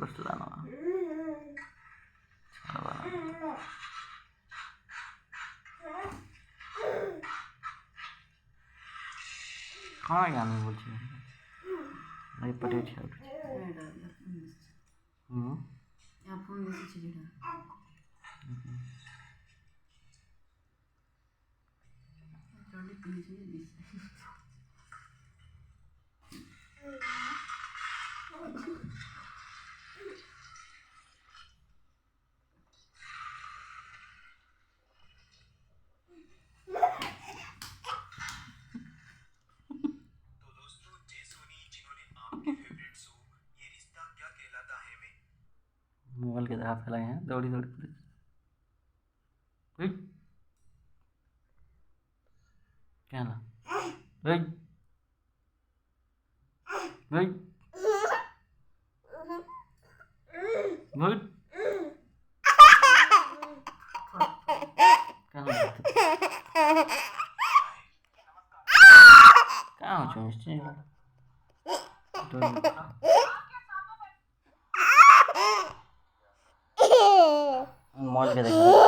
बसला ना कहाँ गाने बोलছি ভাই পড়ে ছিল ফোন দিয়েছি যেটা জলদি পিছে দিছে मोबाइल के तरफ फैलाए हैं दौड़ी दौड़ी पुलिस क्या ना भाई भाई भाई क्या हो चुका है मॉल के देखो